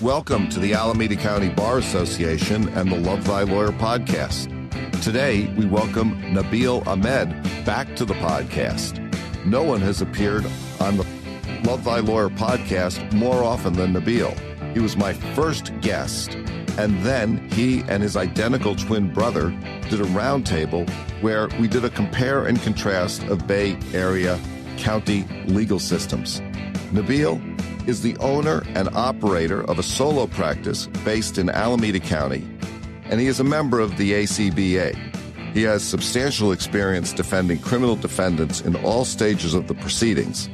Welcome to the Alameda County Bar Association and the Love Thy Lawyer podcast. Today, we welcome Nabiel Ahmed back to the podcast. No one has appeared on the Love Thy Lawyer podcast more often than Nabiel. He was my first guest, and then he and his identical twin brother did a roundtable where we did a compare and contrast of Bay Area county legal systems. Nabiel is the owner and operator of a solo practice based in Alameda County, and he is a member of the ACBA. He has substantial experience defending criminal defendants in all stages of the proceedings,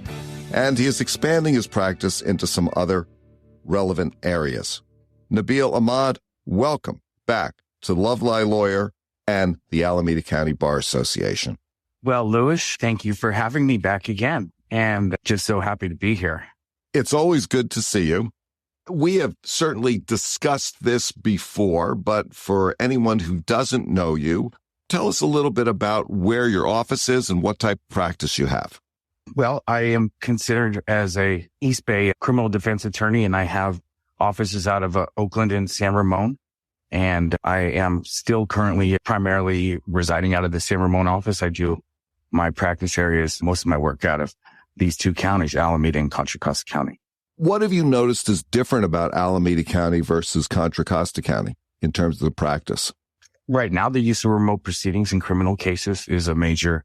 and he is expanding his practice into some other relevant areas. Nabiel Ahmed, welcome back to Love Thy Lawyer and the Alameda County Bar Association. Well, Louis, thank you for having me back again, and just so happy to be here. It's always good to see you. We have certainly discussed this before, but for anyone who doesn't know you, tell us a little bit about where your office is and what type of practice you have. Well, I am considered as a East Bay criminal defense attorney, and I have offices out of Oakland and San Ramon. And I am still currently primarily residing out of the San Ramon office. I do my practice areas, most of my work out of these two counties, Alameda and Contra Costa County. What have you noticed is different about Alameda County versus Contra Costa County in terms of the practice? Right now, the use of remote proceedings in criminal cases is a major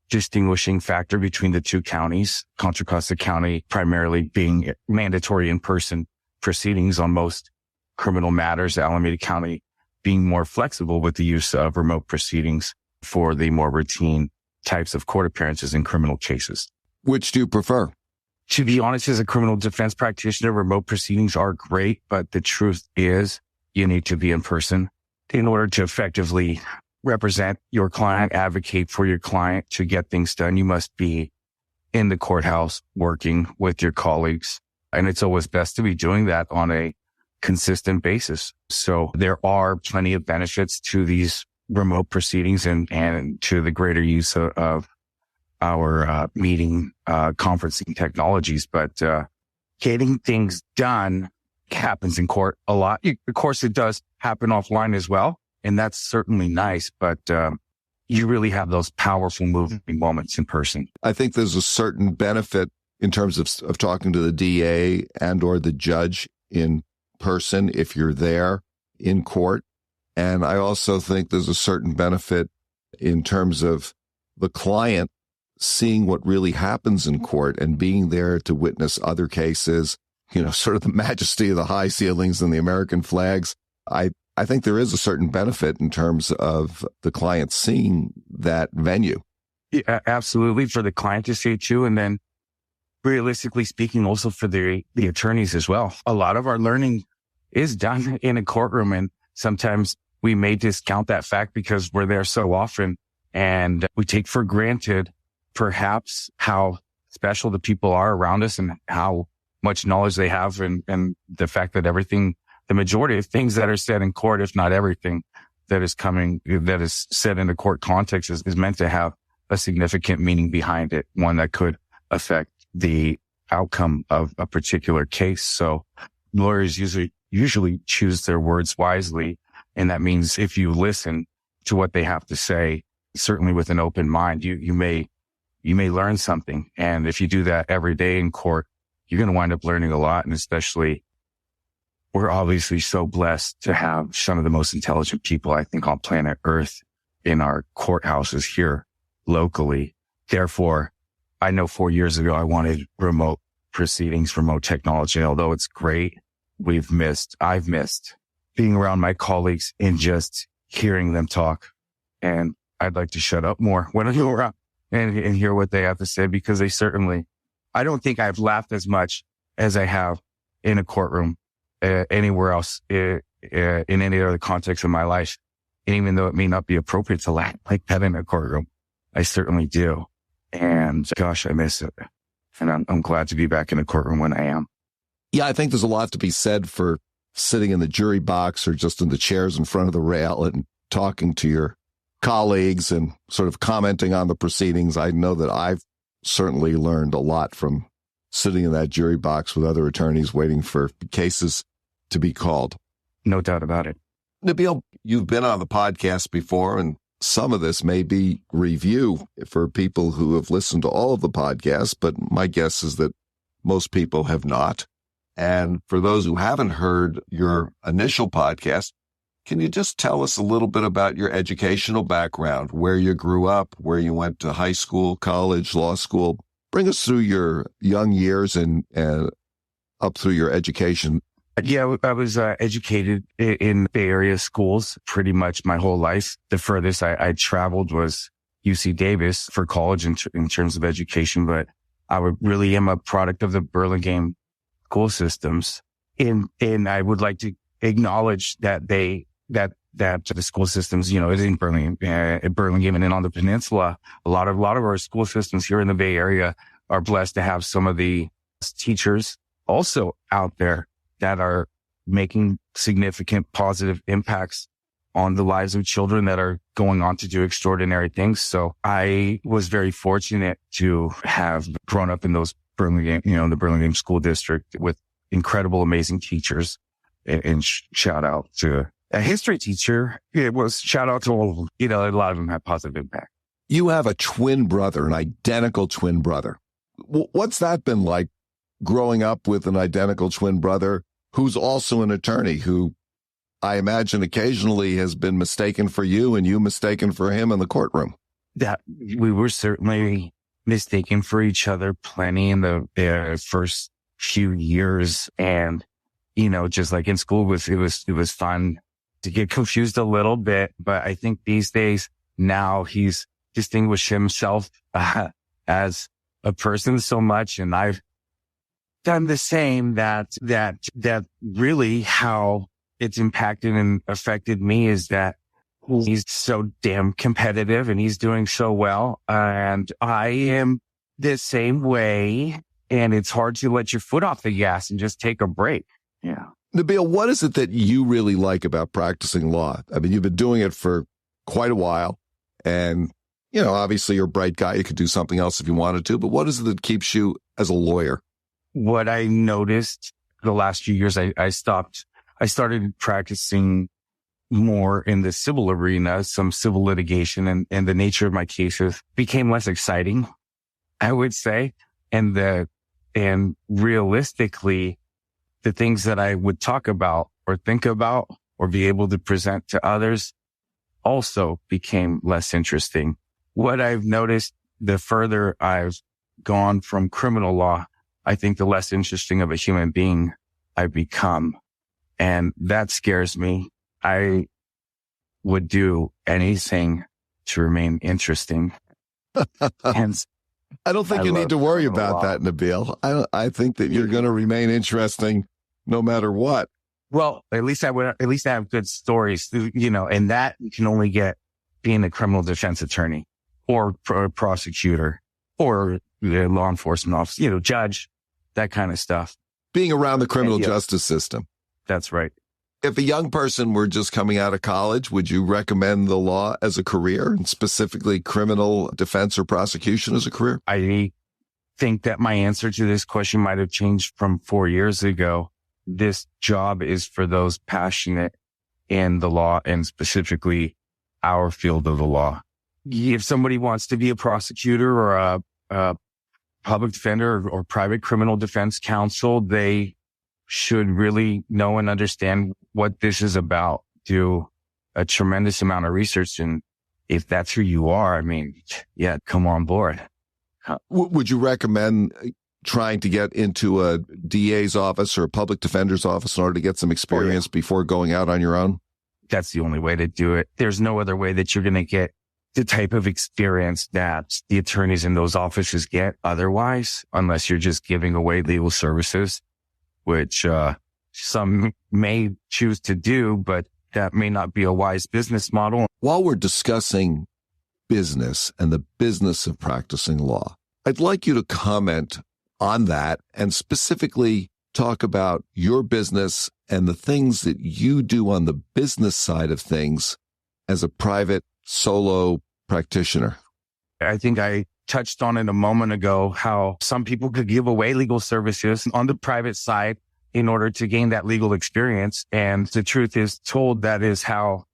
distinguishing factor between the two counties. Contra Costa County primarily being mandatory in-person proceedings on most criminal matters, Alameda County being more flexible with the use of remote proceedings for the more routine types of court appearances in criminal cases. Which do you prefer? To be honest, as a criminal defense practitioner, remote proceedings are great, but the truth is you need to be in person in order to effectively represent your client, advocate for your client. To get things done, you must be in the courthouse working with your colleagues. And it's always best to be doing that on a consistent basis. So there are plenty of benefits to these remote proceedings and to the greater use of our meeting conferencing technologies. But getting things done happens in court a lot. Of course, it does happen offline as well, and that's certainly nice. But you really have those powerful moving moments in person. I think there's a certain benefit in terms of talking to the DA and or the judge in person if you're there in court. And I also think there's a certain benefit in terms of the client seeing what really happens in court and being there to witness other cases, sort of the majesty of the high ceilings and the American flags. I think there is a certain benefit in terms of the client seeing that venue. Yeah, absolutely, for the client to see it too. And then realistically speaking, also for the attorneys as well. A lot of our learning is done in a courtroom, and sometimes we may discount that fact because we're there so often, and we take for granted perhaps how special the people are around us and how much knowledge they have, and the fact that the majority of things that are said in court, if not everything that is said in the court context is meant to have a significant meaning behind it, one that could affect the outcome of a particular case. So lawyers usually choose their words wisely. And that means if you listen to what they have to say, certainly with an open mind, you may learn something. And if you do that every day in court, you're going to wind up learning a lot. And especially, we're obviously so blessed to have some of the most intelligent people, I think, on planet Earth in our courthouses here locally. Therefore, I know 4 years ago, I wanted remote proceedings, remote technology. Although it's great, I've missed being around my colleagues and just hearing them talk. And I'd like to shut up more when I go around and hear what they have to say, because I don't think I've laughed as much as I have in a courtroom anywhere else in any other context of my life. And even though it may not be appropriate to laugh like that in a courtroom, I certainly do. And gosh, I miss it. And I'm glad to be back in a courtroom when I am. Yeah, I think there's a lot to be said for sitting in the jury box or just in the chairs in front of the rail and talking to your colleagues and sort of commenting on the proceedings. I know that I've certainly learned a lot from sitting in that jury box with other attorneys waiting for cases to be called. No doubt about it. Nabiel, you've been on the podcast before, and some of this may be review for people who have listened to all of the podcasts, but my guess is that most people have not. And for those who haven't heard your initial podcast, can you just tell us a little bit about your educational background, where you grew up, where you went to high school, college, law school? Bring us through your young years and up through your education. Yeah, I was educated in Bay Area schools pretty much my whole life. The furthest I traveled was UC Davis for college in terms of education, but I really am a product of the Burlingame school systems. And I would like to acknowledge that the school systems, is in Burlingame and then on the peninsula. A lot of our school systems here in the Bay Area are blessed to have some of the teachers also out there that are making significant positive impacts on the lives of children that are going on to do extraordinary things. So I was very fortunate to have grown up in those Burlingame, the Burlingame School District with incredible, amazing teachers. And shout out to a history teacher. It was shout out to all of them. A lot of them had positive impact. You have a twin brother, an identical twin brother. What's that been like, growing up with an identical twin brother who's also an attorney, who I imagine occasionally has been mistaken for you and you mistaken for him in the courtroom? That we were certainly mistaken for each other plenty in the first few years. And, just like in school, it was fun to get confused a little bit. But I think these days now he's distinguished himself as a person so much. And I've done the same, that really how it's impacted and affected me is that he's so damn competitive and he's doing so well. And I am the same way. And it's hard to let your foot off the gas and just take a break. Yeah. Nabiel, what is it that you really like about practicing law? I mean, you've been doing it for quite a while and, obviously you're a bright guy. You could do something else if you wanted to, but what is it that keeps you as a lawyer? What I noticed the last few years, I started practicing more in the civil arena, some civil litigation, and the nature of my cases became less exciting, I would say. And realistically, the things that I would talk about or think about or be able to present to others also became less interesting. What I've noticed, the further I've gone from criminal law, I think the less interesting of a human being I become. And that scares me. I would do anything to remain interesting. Hence, I don't think you need to worry about that, Nabiel. I think that you're going to remain interesting no matter what. Well, at least I have good stories, and that you can only get being a criminal defense attorney or prosecutor or law enforcement officer, judge, that kind of stuff. Being around the criminal justice system. That's right. If a young person were just coming out of college, would you recommend the law as a career, and specifically criminal defense or prosecution as a career? I think that my answer to this question might have changed from 4 years ago. This job is for those passionate in the law and specifically our field of the law. If somebody wants to be a prosecutor or a public defender or private criminal defense counsel, they should really know and understand what this is about. Do a tremendous amount of research. And if that's who you are, come on board. Would you recommend trying to get into a DA's office or a public defender's office in order to get some experience before going out on your own? That's the only way to do it. There's no other way that you're going to get the type of experience that the attorneys in those offices get otherwise, unless you're just giving away legal services, which some may choose to do, but that may not be a wise business model. While we're discussing business and the business of practicing law, I'd like you to comment on that and specifically talk about your business and the things that you do on the business side of things as a private solo practitioner. I think I touched on it a moment ago, how some people could give away legal services on the private side in order to gain that legal experience. And the truth is told, that is how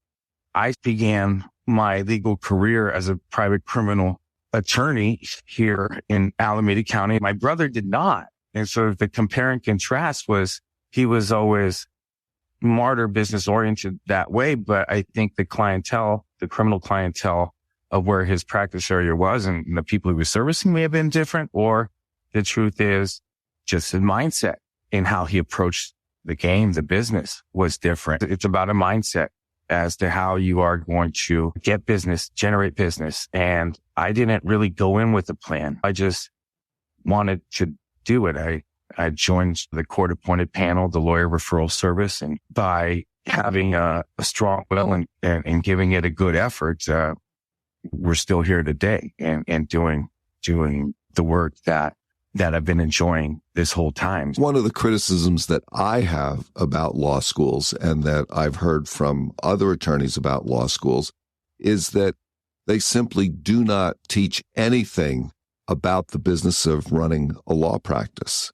I began my legal career as a private criminal attorney here in Alameda County. My brother did not. And so the compare and contrast was, he was always smarter, business oriented that way. But I think the clientele, the criminal clientele of where his practice area was and the people he was servicing may have been different, or the truth is just his mindset and how he approached the game, the business was different. It's about a mindset as to how you are going to get business, generate business. And I didn't really go in with a plan. I just wanted to do it. I joined the court appointed panel, the lawyer referral service. And by having a strong will and giving it a good effort, we're still here today and doing the work that I've been enjoying this whole time. One of the criticisms that I have about law schools, and that I've heard from other attorneys about law schools, is that they simply do not teach anything about the business of running a law practice.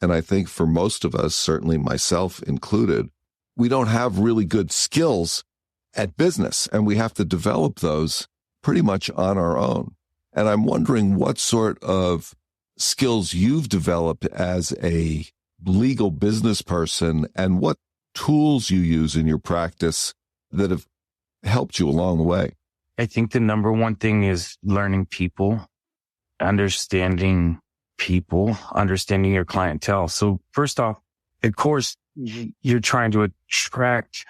And I think for most of us, certainly myself included, we don't have really good skills at business, and we have to develop those pretty much on our own. And I'm wondering what sort of skills you've developed as a legal business person and what tools you use in your practice that have helped you along the way. I think the number one thing is learning people, understanding your clientele. So first off, of course, you're trying to attract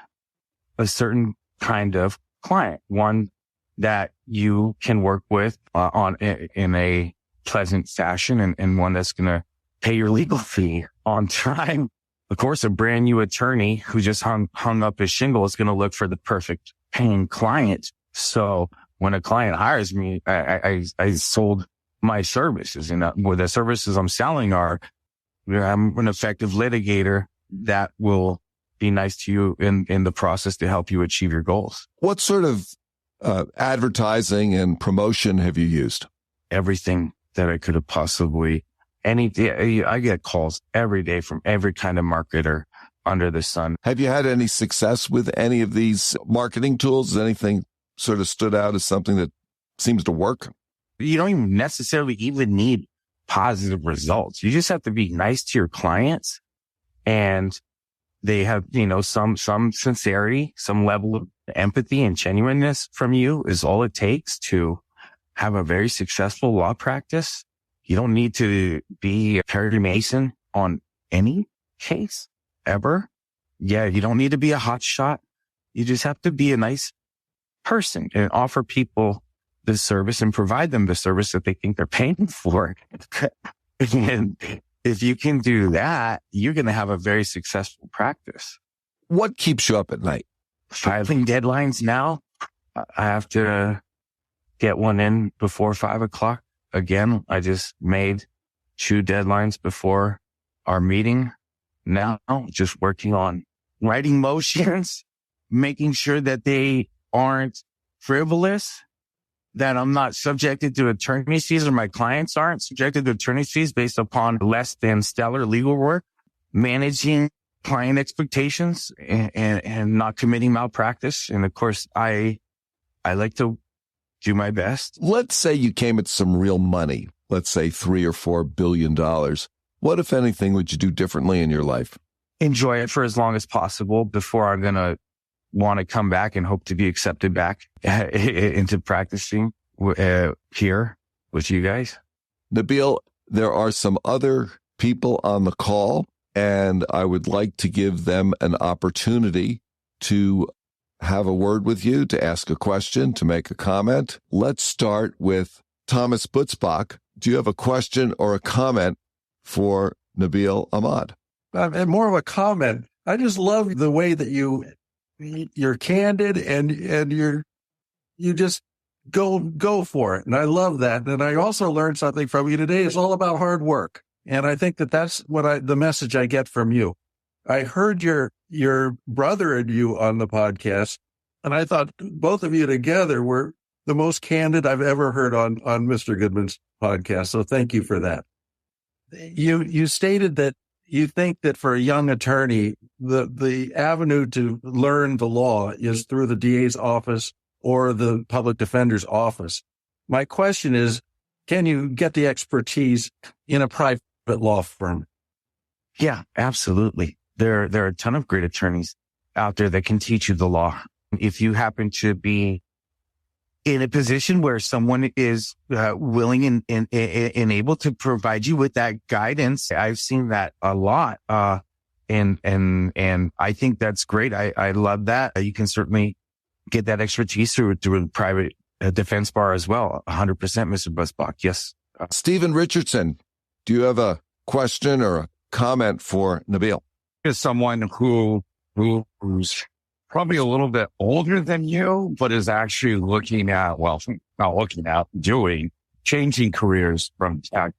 a certain kind of client, one that you can work with in a pleasant fashion and one that's going to pay your legal fee on time. Of course, a brand new attorney who just hung up his shingle is going to look for the perfect paying client. So when a client hires me, I sold my services, and what the services I'm selling are, I'm an effective litigator that will be nice to you in the process to help you achieve your goals. What sort of advertising and promotion have you used? Everything that I could have possibly, I get calls every day from every kind of marketer under the sun. Have you had any success with any of these marketing tools? Has anything sort of stood out as something that seems to work? You don't even necessarily even need positive results. You just have to be nice to your clients, and they have, some sincerity, some level of empathy and genuineness from you is all it takes to have a very successful law practice. You don't need to be a Perry Mason on any case ever. Yeah, you don't need to be a hot shot. You just have to be a nice person and offer people the service and provide them the service that they think they're paying for. And if you can do that, you're going to have a very successful practice. What keeps you up at night? Filing deadlines now. I have to get one in before 5:00. Again, I just made 2 deadlines before our meeting. Now, just working on writing motions, making sure that they aren't frivolous, that I'm not subjected to attorney's fees, or my clients aren't subjected to attorney's fees based upon less than stellar legal work, managing client expectations and not committing malpractice. And of course, I like to do my best. Let's say you came at some real money, let's say $3 or $4 billion. What, if anything, would you do differently in your life? Enjoy it for as long as possible before I'm going to want to come back and hope to be accepted back into practicing here with you guys. Nabiel, there are some other people on the call, and I would like to give them an opportunity to have a word with you, to ask a question, to make a comment. Let's start with Thomas Butzbach. Do you have a question or a comment for Nabiel Ahmed? And more of a comment. I just love the way that you're candid and you just go for it. And I love that. And I also learned something from you today. It's all about hard work. And I think that's the message I get from you. I heard your brother and you on the podcast, and I thought both of you together were the most candid I've ever heard on Mr. Goodman's podcast. So thank you for that. You stated that you think that for a young attorney, the avenue to learn the law is through the DA's office or the public defender's office. My question is, can you get the expertise in a private law firm? Yeah, absolutely. There are a ton of great attorneys out there that can teach you the law. If you happen to be in a position where someone is willing and able to provide you with that guidance, I've seen that a lot. And I think that's great. I love that. You can certainly get that expertise through a private defense bar as well. 100%, Mr. Busbach. Yes. Stephen Richardson, do you have a question or a comment for Nabiel? As someone who's probably a little bit older than you, but is actually changing careers from tech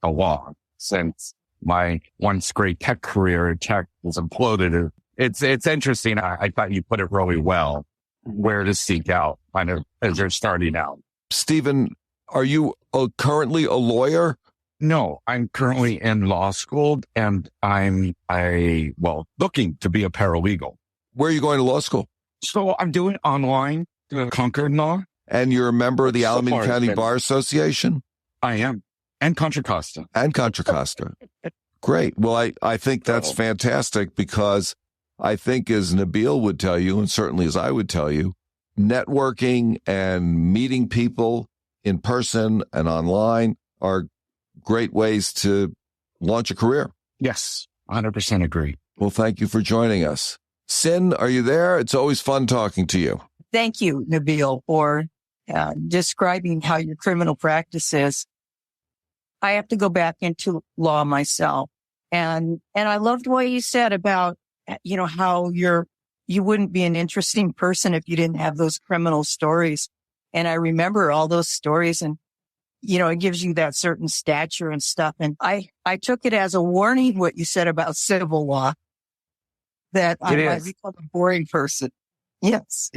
to law, since my once great tech career in tech was imploded. It's interesting. I thought you put it really well, where to seek out kind of as they're starting out. Stephen, are you currently a lawyer? No, I'm currently in law school, and I'm looking to be a paralegal. Where are you going to law school? So I'm doing online, Concord Law. And you're a member of the Alameda County Bar Association? I am. And Contra Costa. And Contra Costa. Great. Well, I think that's fantastic, because I think, as Nabiel would tell you, and certainly as I would tell you, networking and meeting people in person and online are great ways to launch a career. Yes, 100% agree. Well, thank you for joining us. Sin, are you there? It's always fun talking to you. Thank you, Nabiel, for describing how your criminal practice is. I have to go back into law myself. And I loved what you said about, how you wouldn't be an interesting person if you didn't have those criminal stories. And I remember all those stories, and it gives you that certain stature and stuff. And I took it as a warning, what you said about civil law, that I might become a boring person. Yes.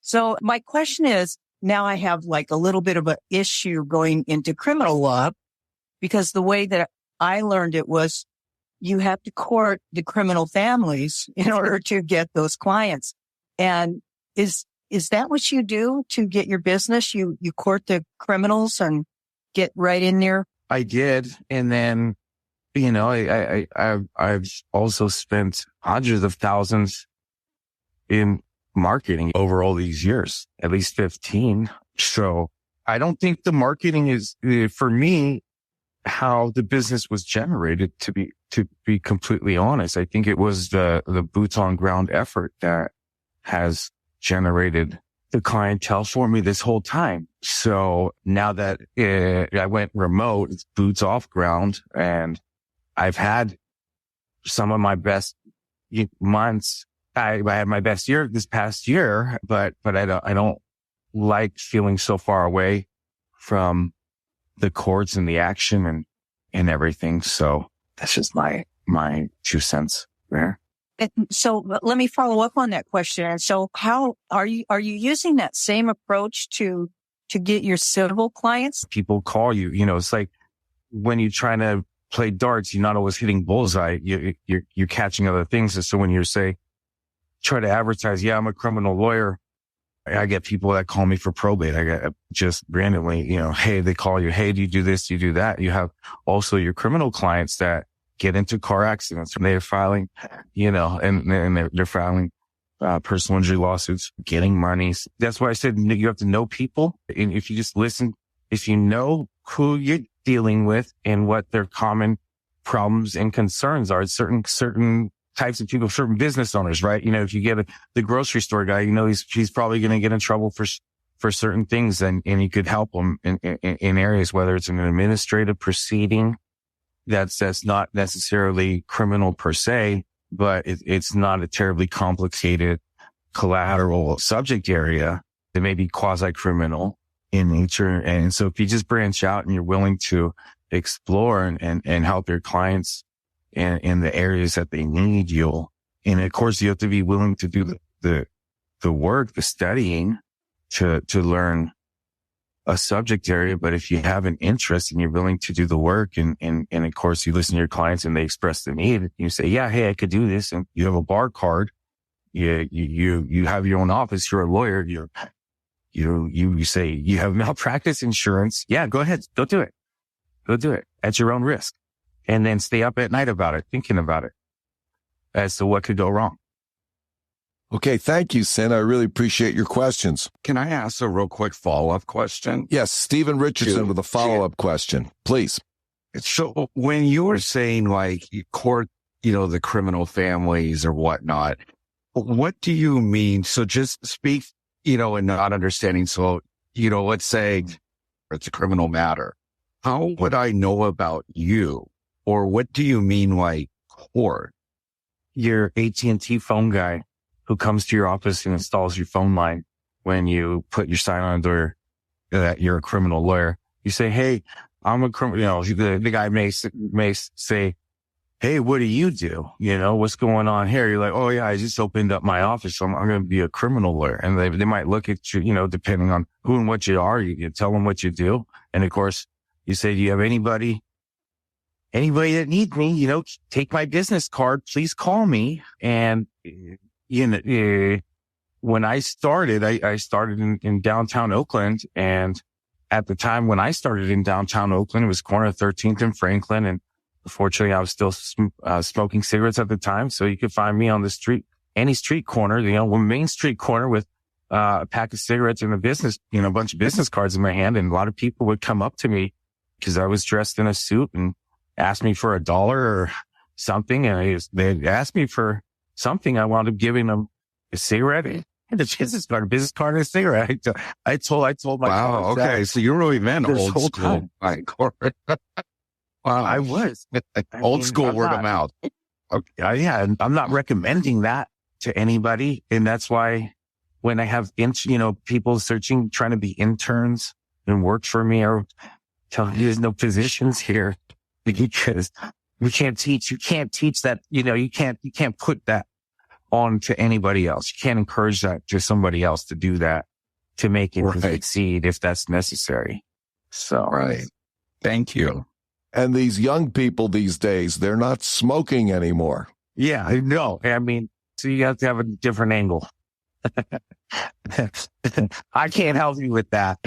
So my question is, now I have like a little bit of an issue going into criminal law, because the way that I learned it was you have to court the criminal families in order to get those clients. And is that what you do to get your business? You court the criminals and get right in there? I did. And then, I've also spent hundreds of thousands in marketing over all these years, at least 15. So I don't think the marketing is, for me, how the business was generated, to be completely honest. I think it was the boots on ground effort that has generated the clientele for me this whole time. So now that I went remote, it's boots off ground, and I've had some of my best months. I had my best year this past year, but I don't like feeling so far away from the courts and the action and everything. So that's just my 2 cents there. So let me follow up on that question. And so how are you using that same approach to get your civil clients? People call you, it's like when you're trying to play darts, you're not always hitting bullseye. You're catching other things. And so when you try to advertise, I'm a criminal lawyer, I get people that call me for probate. I get just randomly, hey, they call you, hey, do you do this? Do you do that? You have also your criminal clients that get into car accidents, and they're filing, and they're filing personal injury lawsuits, getting monies. That's why I said you have to know people. And if you just listen, if you know who you're dealing with and what their common problems and concerns are, certain types of people, certain business owners, right? If you get the grocery store guy, he's probably going to get in trouble for certain things, and you could help him in areas, whether it's an administrative proceeding that's not necessarily criminal per se, but it's not a terribly complicated collateral subject area that may be quasi-criminal in nature. And so if you just branch out and you're willing to explore and help your clients in the areas that they need, and of course you have to be willing to do the work, the studying to learn a subject area, but if you have an interest and you're willing to do the work and of course you listen to your clients and they express the need, you say, yeah, hey, I could do this. And you have a bar card. You have your own office. You're a lawyer. You say you have malpractice insurance. Yeah, go ahead. Go do it. Go do it at your own risk. And then stay up at night about it, thinking about it as to what could go wrong. Okay, thank you, Sin. I really appreciate your questions. Can I ask a real quick follow-up question? Yes, Stephen Richardson with a follow-up question, please. So when you were saying like court, the criminal families or whatnot, what do you mean? So just speak, and not understanding. So, let's say it's a criminal matter. How would I know about you? Or what do you mean like court? Your AT&T phone guy who comes to your office and installs your phone line when you put your sign on the door that you're a criminal lawyer. You say, hey, I'm a criminal. The guy may say, hey, what do you do? What's going on here? You're like, oh yeah, I just opened up my office. So I'm going to be a criminal lawyer. And they might look at you, depending on who and what you are, you tell them what you do. And of course you say, do you have anybody that needs me, take my business card, please call me. And, when I started, I started in downtown Oakland. And at the time when I started in downtown Oakland, it was corner 13th and Franklin. And unfortunately, I was still smoking cigarettes at the time. So you could find me on the street, any street corner, Main Street corner with a pack of cigarettes and a bunch of business cards in my hand. And a lot of people would come up to me because I was dressed in a suit and asked me for $1 or something. And they'd ask me for something. I wound up giving them a cigarette and a business card and a cigarette. I told my wow. Okay. So you really meant old school. Wow. I was old school word of mouth. Okay. Yeah. And I'm not recommending that to anybody. And that's why when I have, people trying to be interns and work for me or tell you there's no positions here because we can't teach. You can't teach that, you can't put that on to anybody else. You can't encourage that to somebody else to do that, to make it succeed if that's necessary. So. Right. Thank you. And these young people these days, they're not smoking anymore. Yeah, I know. I mean, so you have to have a different angle. I can't help you with that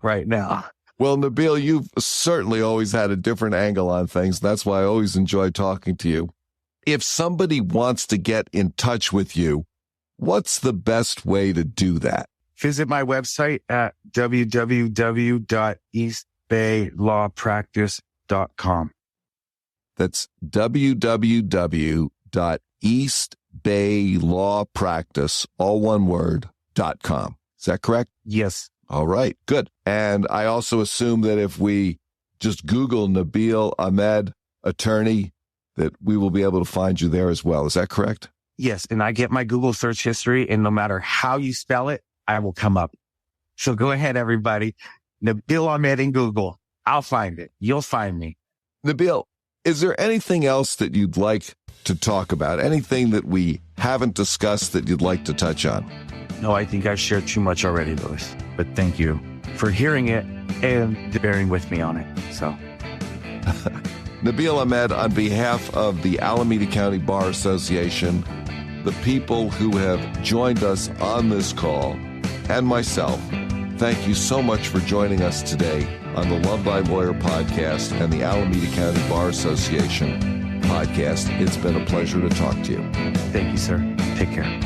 right now. Well, Nabiel, you've certainly always had a different angle on things. That's why I always enjoy talking to you. If somebody wants to get in touch with you, what's the best way to do that? Visit my website at www.eastbaylawpractice.com. That's www.eastbaylawpractice, all one word, .com. Is that correct? Yes. All right, good. And I also assume that if we just Google Nabiel Ahmed, attorney, that we will be able to find you there as well. Is that correct? Yes. And I get my Google search history, and no matter how you spell it, I will come up. So go ahead, everybody. Nabiel Ahmed in Google. I'll find it. You'll find me. Nabiel, is there anything else that you'd like to talk about? Anything that we haven't discussed that you'd like to touch on? No, I think I've shared too much already, Louis. But thank you for hearing it and bearing with me on it. So, Nabiel Ahmed, on behalf of the Alameda County Bar Association, the people who have joined us on this call, and myself, thank you so much for joining us today on the Love Thy Lawyer podcast and the Alameda County Bar Association podcast. It's been a pleasure to talk to you. Thank you, sir. Take care.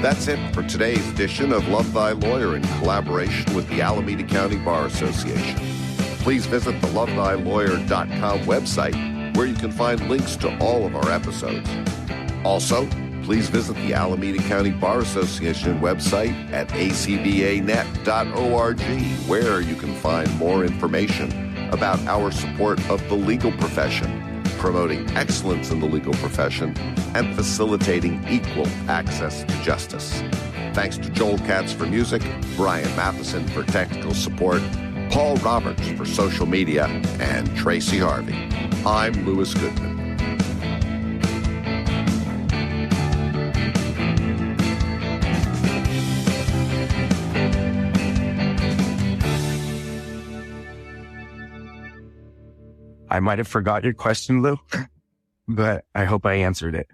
That's it for today's edition of Love Thy Lawyer in collaboration with the Alameda County Bar Association. Please visit the lovethylawyer.com website where you can find links to all of our episodes. Also, please visit the Alameda County Bar Association website at acbanet.org where you can find more information about our support of the legal profession, promoting excellence in the legal profession, and facilitating equal access to justice. Thanks to Joel Katz for music, Brian Matheson for technical support, Paul Roberts for social media, and Tracy Harvey. I'm Louis Goodman. I might have forgot your question, Lou, but I hope I answered it.